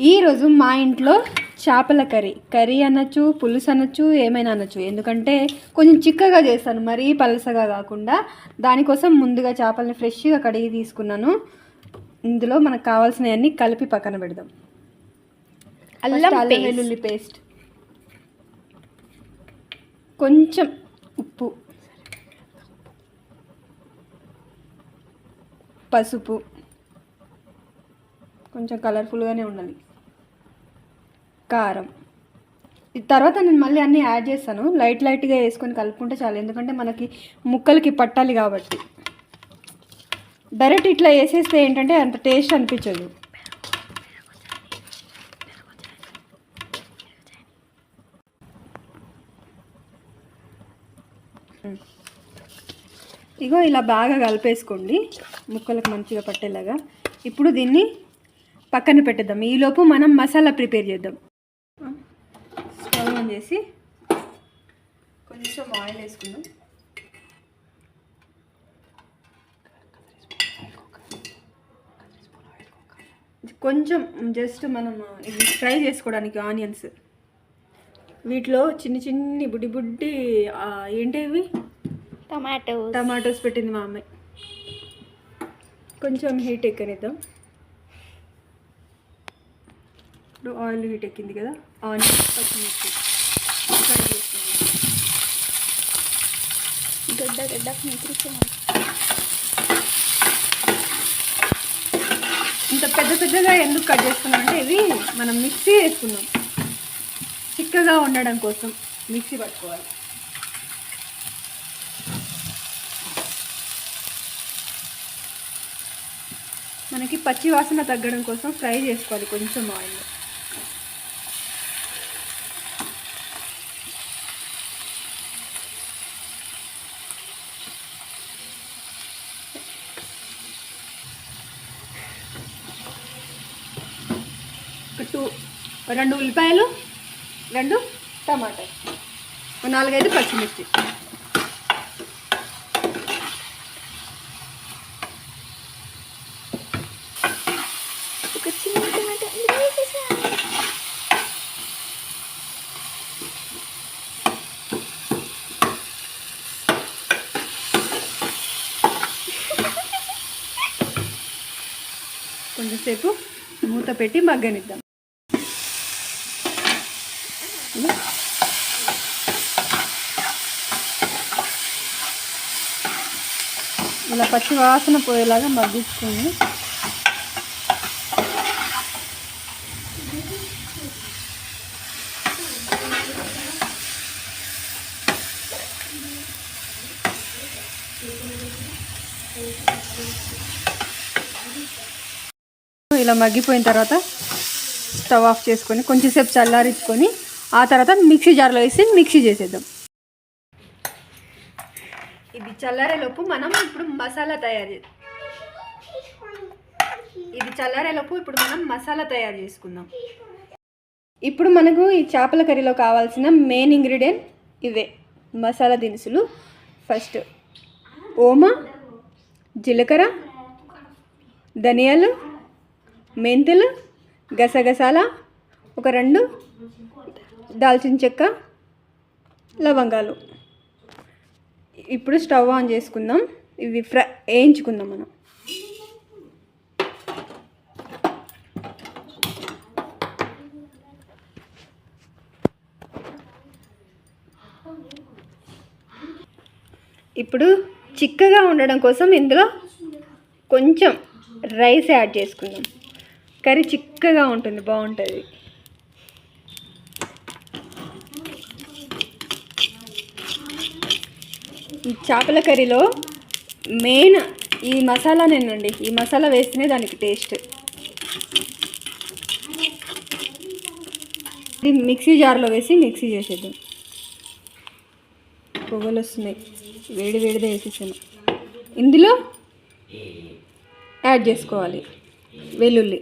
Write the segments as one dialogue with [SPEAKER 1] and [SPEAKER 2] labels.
[SPEAKER 1] ఈరోజు మా ఇంట్లో చేపల కర్రీ అనొచ్చు, పులుసు అనొచ్చు, ఏమైనా అనొచ్చు. ఎందుకంటే కొంచెం చిక్కగా చేస్తాను, మరీ పలసగా కాకుండా. దానికోసం ముందుగా చేపలని ఫ్రెష్గా కడిగి తీసుకున్నాను. ఇందులో మనకు కావాల్సినవన్నీ కలిపి పక్కన పెడదాం. అల్లం వెల్లుల్లి పేస్ట్, కొంచెం ఉప్పు, పసుపు, కొంచెం కలర్ఫుల్గానే ఉండాలి, కారం. తర్వాత నేను మళ్ళీ అన్నీ యాడ్ చేస్తాను. లైట్గా వేసుకొని కలుపుకుంటే చాలు, ఎందుకంటే మనకి ముక్కలకి పట్టాలి కాబట్టి. డైరెక్ట్ ఇట్లా వేసేస్తే ఏంటంటే అంత టేస్ట్ అనిపించదు. ఇగో ఇలా బాగా కలిపేసుకోండి, ముక్కలకు మంచిగా పట్టేలాగా. ఇప్పుడు దీన్ని పక్కన పెట్టేద్దాం. ఈలోపు మనం మసాలా ప్రిపేర్ చేద్దాం. స్టవ్ ఆన్ చేసి కొంచెం ఆయిల్ వేసుకుందాం. కొంచెం జస్ట్ మనం ఇది ఫ్రై చేసుకోవడానికి ఆనియన్స్. వీటిలో చిన్ని బుడ్డి ఏంటివి టమాటోస్ పెట్టింది మా అమ్మాయి. కొంచెం హీట్ ఎక్కనిద్దాం. ఇప్పుడు ఆయిల్ హీట్ ఎక్కింది కదా, ఆనియన్, పచ్చిమిర్చి ఫ్రై చేసుకుందాం. ఇంత పెద్దగా ఎందుకు కట్ చేసుకున్నాం అంటే ఇవి మనం మిక్సీ వేసుకున్నాం, చిక్కగా ఉండడం కోసం మిక్సీ పట్టుకోవాలి. మనకి పచ్చి వాసన తగ్గడం కోసం ఫ్రై చేసుకోవాలి కొంచెం ఆయిల్. రెండు ఉల్లిపాయలు, 2 టమాటాలు, 4-5 పచ్చిమిర్చి. కొంచెంసేపు మూత పెట్టి మగ్గనిద్దాం. ఇలా పచ్చి వాసన పోయేలాగా మగ్గించుకోండి. ఇలా మగ్గిపోయిన తర్వాత స్టవ్ ఆఫ్ చేసుకొని కొంచెంసేపు చల్లారించుకొని ఆ తర్వాత మిక్సీ జార్లో వేసి మిక్సీ చేసేద్దాం. ఇది చల్లారేలోపు మనం ఇప్పుడు మసాలా తయారు చేసుకుందాం. ఇప్పుడు మనకు ఈ చేపల కర్రీలో కావాల్సిన మెయిన్ ఇంగ్రీడియంట్ ఇవే మసాలా దినుసులు. ఫస్ట్ ఓమా, జీలకర్ర, ధనియాలు, మెంతులు, గసగసాల, ఒక 2 దాల్చిన చెక్క, లవంగాలు. ఇప్పుడు స్టవ్ ఆన్ చేసుకుందాం. ఇవి వేయించుకుందాం మనం. ఇప్పుడు చిక్కగా ఉండడం కోసం ఇందులో కొంచెం రైస్ యాడ్ చేసుకుందాం. కర్రీ చిక్కగా ఉంటుంది, బాగుంటుంది. ఈ చేపల కర్రీలో మెయిన్ ఈ మసాలానేనండి. ఈ మసాలా వేస్తేనే దానికి టేస్ట్. ఇది మిక్సీ జార్లో వేసి మిక్సీ చేసేద్దాం. పొగలు వస్తున్నాయి, వేడిదే వేసేసాను. ఇందులో యాడ్ చేసుకోవాలి వెల్లుల్లి.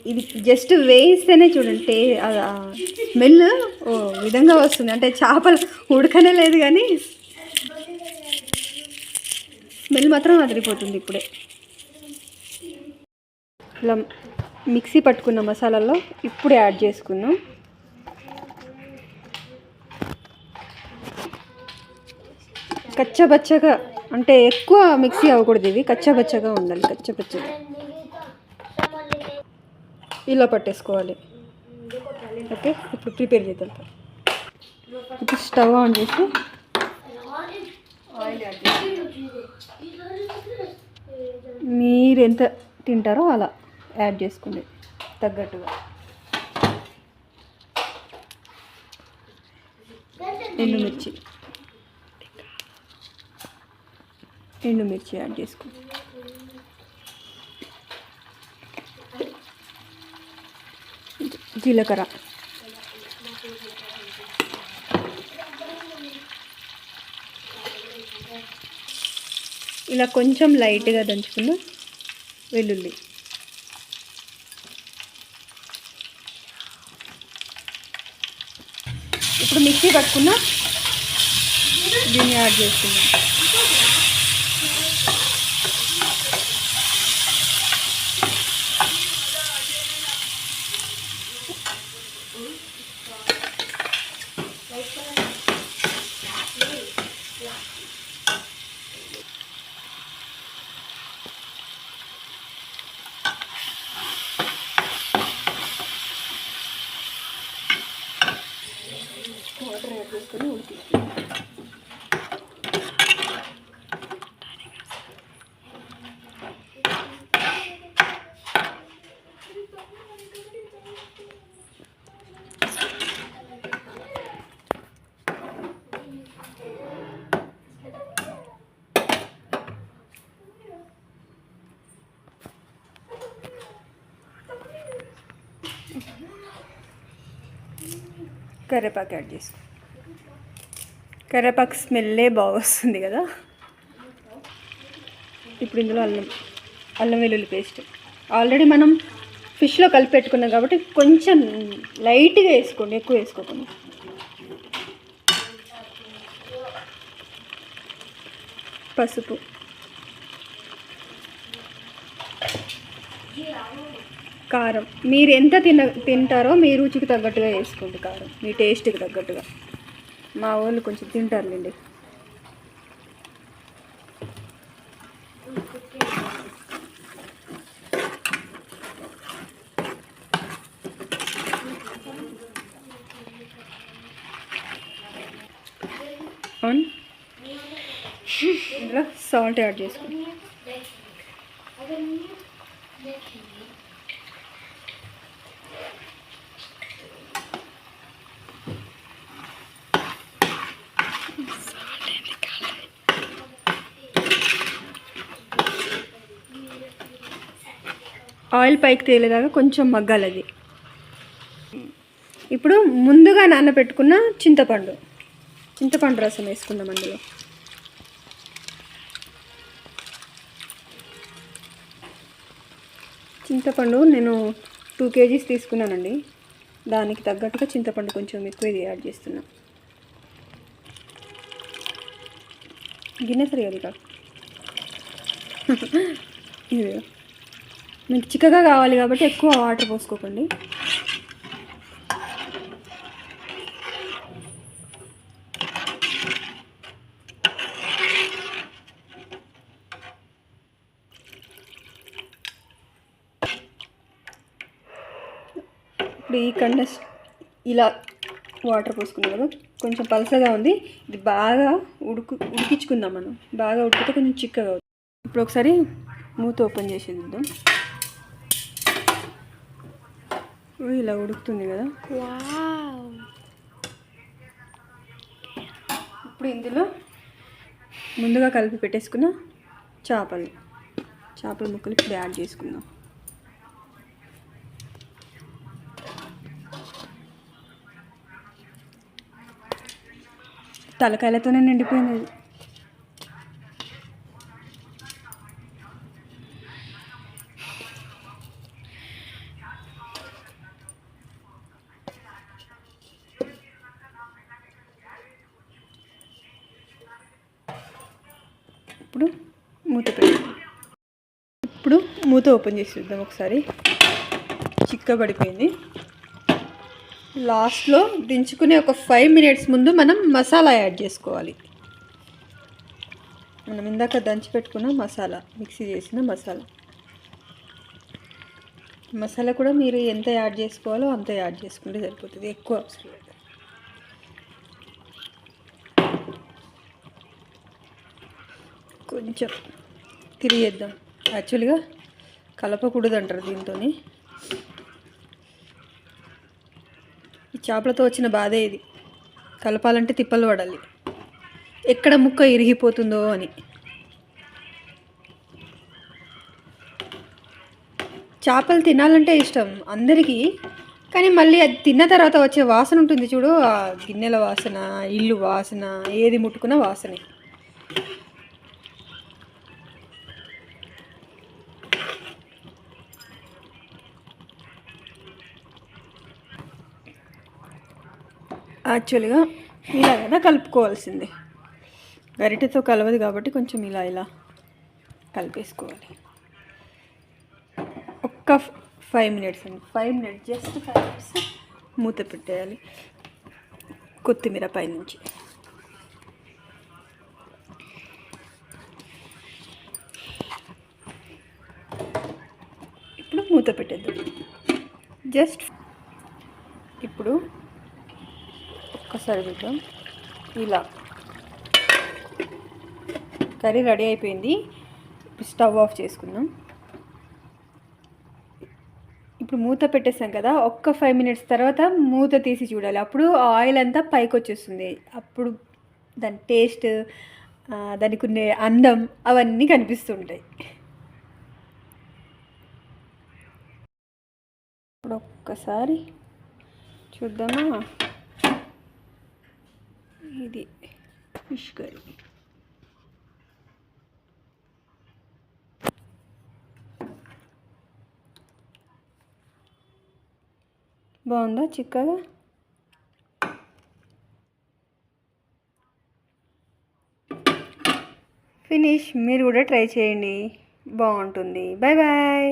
[SPEAKER 1] ఇది జస్ట్ వేయిస్తేనే చూడండి స్మెల్ ఓ విధంగా వస్తుంది. అంటే చేపలు ఉడకనే లేదు కానీ స్మెల్ మాత్రం అదిరిపోతుంది ఇప్పుడే. ఇలా మిక్సీ పట్టుకున్న మసాలాలో ఇప్పుడు యాడ్ చేసుకుందాం. కచ్చబచ్చగా అంటే ఎక్కువ మిక్సీ అవ్వకూడదు, ఇవి కచ్చబచ్చగా ఉండాలి. కచ్చబచ్చగా ఇలా పట్టేసుకోవాలి. ఓకే, ఇప్పుడు ప్రిపేర్ చేద్దాం. ఇప్పుడు స్టవ్ ఆన్ చేసి ఆయిల్ యాడ్ చేసి మీరు ఎంత తింటారో అలా యాడ్ చేసుకోండి తగ్గట్టుగా. ఎండుమిర్చి యాడ్ చేసుకోండి. జీలకర్ర, ఇలా కొంచెం లైట్గా దంచుకున్న వెల్లుల్లి, ఇప్పుడు మిక్సీ పట్టుకున్న దీన్ని యాడ్ చేసుకుందాం. వాటర్ యాడ్ చేసుకొని ఉడికిస్తాం. కరివేపాకు యాడ్ చేసుకో. కరివేపాకు స్మెల్లే బాగా వస్తుంది కదా. ఇప్పుడు ఇందులో అల్లం వెల్లుల్లి పేస్ట్ ఆల్రెడీ మనం ఫిష్లో కలిపి పెట్టుకున్నాం కాబట్టి కొంచెం లైట్గా వేసుకోండి, ఎక్కువ వేసుకోకండి. పసుపు, కారం మీరు ఎంత తింటారో మీ రుచికి తగ్గట్టుగా వేసుకోండి. కారం మీ టేస్ట్కి తగ్గట్టుగా. మా వాళ్ళు కొంచెం తింటారులేండి. ఇందులో సాల్ట్ యాడ్ చేసుకోండి. ఆయిల్ పైకి తేలేదాకా కొంచెం మగ్గాలి అది. ఇప్పుడు ముందుగా నానబెట్టుకున్న చింతపండు రసం వేసుకుందాం అందులో. చింతపండు నేను 2 kgs తీసుకున్నానండి. దానికి తగ్గట్టుగా చింతపండు కొంచెం ఎక్కువ ఇది యాడ్ చేస్తున్నా. గిన్నె సరిగా కాదు, ఇది మీకు చిక్కగా కావాలి కాబట్టి ఎక్కువ వాటర్ పోసుకోకండి. ఇప్పుడు ఈ ఇలా వాటర్ పోసుకున్నాం కదా, కొంచెం పలసగా ఉంది. ఇది బాగా ఉడికించుకుందాం మనం. బాగా ఉడికితే కొంచెం చిక్కగా అవుతుంది. ఇప్పుడు ఒకసారి మూత ఓపెన్ చేసి చూద్దాం. ఇలా ఉడుకుతుంది కదా. ఇప్పుడు ఇందులో ముందుగా కలిపి పెట్టేసుకున్న చేపల ముక్కలు ఇప్పుడు యాడ్ చేసుకుందాం. తలకాయలతోనే నిండిపోయింది. ఇప్పుడు మూత పెట్టి ఇప్పుడు మూత ఓపెన్ చేసి చూద్దాం ఒకసారి. చిక్కబడిపోయింది. లాస్ట్లో దించుకునే ఒక 5 minutes ముందు మనం మసాలా యాడ్ చేసుకోవాలి. మనం ఇందాక దంచి పెట్టుకున్న మసాలా, మిక్సీ చేసిన మసాలా కూడా మీరు ఎంత యాడ్ చేసుకోవాలో అంత యాడ్ చేసుకుంటే సరిపోతుంది, ఎక్కువ అవసరం లేదు. కొంచెం తిరిగేద్దాం. యాక్చువల్గా కలపకూడదు అంటారు దీంతో. ఈ చేపలతో వచ్చిన బాధే ఇది. కలపాలంటే తిప్పలు పడాలి, ఎక్కడ ముక్క ఇరిగిపోతుందో అని. చేపలు తినాలంటే ఇష్టం అందరికీ, కానీ మళ్ళీ అది తిన్న తర్వాత వచ్చే వాసన ఉంటుంది చూడు, ఆ గిన్నెల వాసన, ఇల్లు వాసన, ఏది ముట్టుకున్న వాసనే. యాక్చువల్గా ఇలా కదా కలుపుకోవాల్సిందే, గరిటెతో కలవదు కాబట్టి కొంచెం ఇలా కలిపేసుకోవాలి. ఒక్క 5 minutes అండి, 5 minutes, జస్ట్ 5 minutes మూత పెట్టేయాలి. కొత్తిమీర పైనుంచి. ఇప్పుడు మూత పెట్టేద్దాం. జస్ట్ ఇప్పుడు ఒక్కసారి చూద్దాం. ఇలా కర్రీ రెడీ అయిపోయింది. స్టవ్ ఆఫ్ చేసుకుందాం. ఇప్పుడు మూత పెట్టేసాం కదా, ఒక్క 5 minutes తర్వాత మూత తీసి చూడాలి. అప్పుడు ఆయిల్ అంతా పైకి వచ్చేస్తుంది. అప్పుడు దాని టేస్ట్, దానికి ఉండే అందం అవన్నీ కనిపిస్తుంటాయి. ఇప్పుడు ఒక్కసారి చూద్దామా. ఇది ఫిష్ కర్రీ. బాగుందా చిక్కగా? ఫినిష్. మీరు కూడా ట్రై చేయండి, బాగుంటుంది. Bye bye.